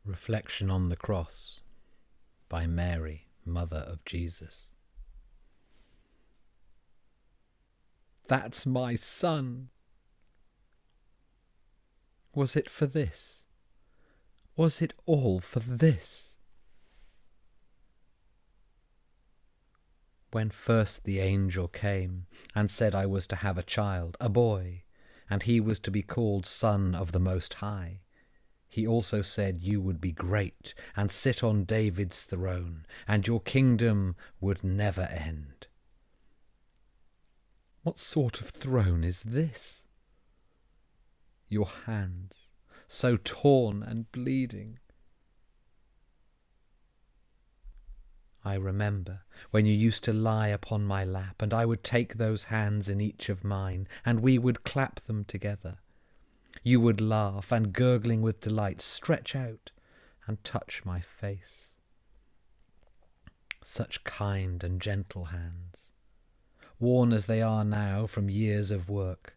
Reflection on the Cross by Mary, Mother of Jesus. That's my son. Was it for this? Was it all for this? When first the angel came and said I was to have a child, a boy, and he was to be called Son of the Most High, he also said you would be great and sit on David's throne, and your kingdom would never end. What sort of throne is this? Your hands, so torn and bleeding. I remember when you used to lie upon my lap, and I would take those hands in each of mine, and we would clap them together. You would laugh, and gurgling with delight, stretch out and touch my face. Such kind and gentle hands, worn as they are now from years of work,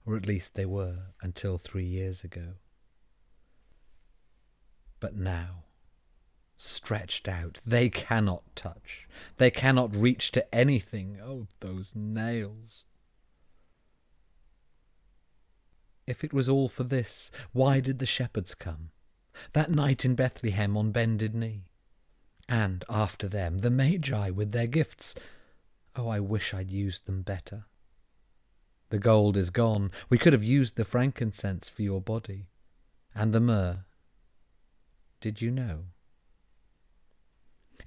or at least they were until 3 years ago. But now, stretched out, they cannot touch, they cannot reach to anything. Oh, those nails! If it was all for this, why did the shepherds come, that night in Bethlehem on bended knee? And, after them, the Magi with their gifts. Oh, I wish I'd used them better. The gold is gone. We could have used the frankincense for your body. And the myrrh. Did you know?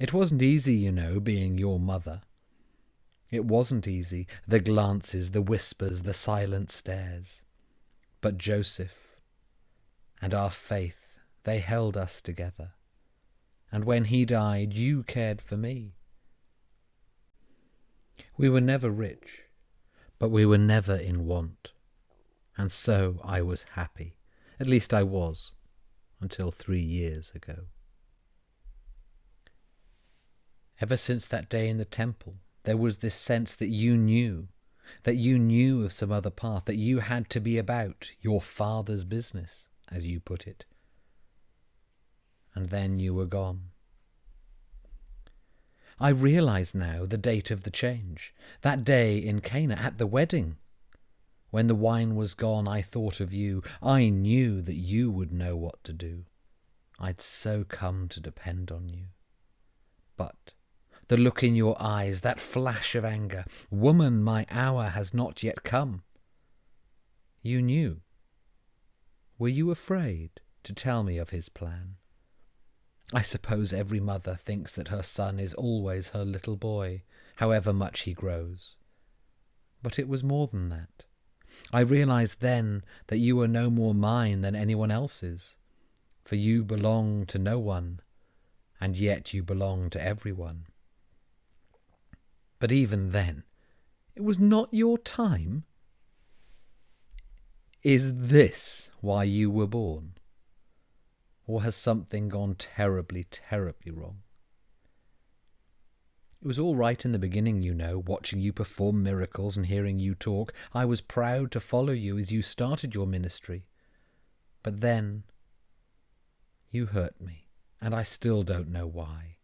It wasn't easy, you know, being your mother. It wasn't easy, the glances, the whispers, the silent stares. But Joseph and our faith, they held us together. And when he died, you cared for me. We were never rich, but we were never in want. And so I was happy. At least I was, until 3 years ago. Ever since that day in the temple, there was this sense that you knew of some other path, that you had to be about your Father's business, as you put it. And then you were gone. I realize now the date of the change, that day in Cana at the wedding. When the wine was gone, I thought of you. I knew that you would know what to do. I'd so come to depend on you. But the look in your eyes, that flash of anger, woman, my hour has not yet come. You knew. Were you afraid to tell me of his plan? I suppose every mother thinks that her son is always her little boy, however much he grows. But it was more than that. I realized then that you were no more mine than anyone else's, for you belong to no one, and yet you belong to everyone. But even then, it was not your time. Is this why you were born? Or has something gone terribly, terribly wrong? It was all right in the beginning, you know, watching you perform miracles and hearing you talk. I was proud to follow you as you started your ministry. But then you hurt me, and I still don't know why.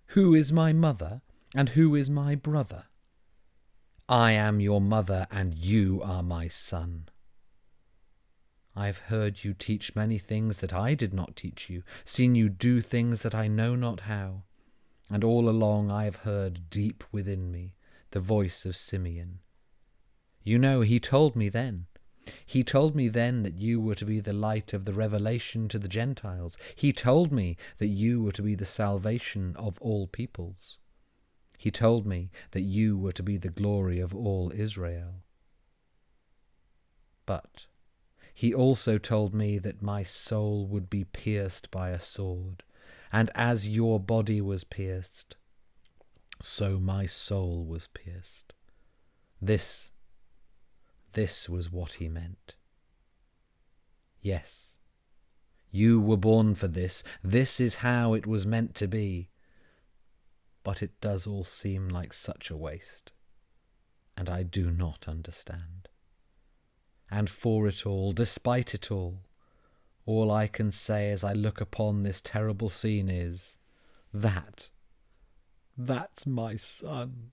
Who is my mother, and who is my brother? I am your mother, and you are my son. I've heard you teach many things that I did not teach you, seen you do things that I know not how, and all along I have heard deep within me the voice of Simeon. You know, he told me then that you were to be the light of the revelation to the Gentiles. He told me that you were to be the salvation of all peoples. He told me that you were to be the glory of all Israel. But he also told me that my soul would be pierced by a sword, and as your body was pierced, so my soul was pierced. This was what he meant. Yes, you were born for this. This is how it was meant to be. But it does all seem like such a waste, and I do not understand. And for it all, despite it all, All I can say as I look upon this terrible scene is, that's my son.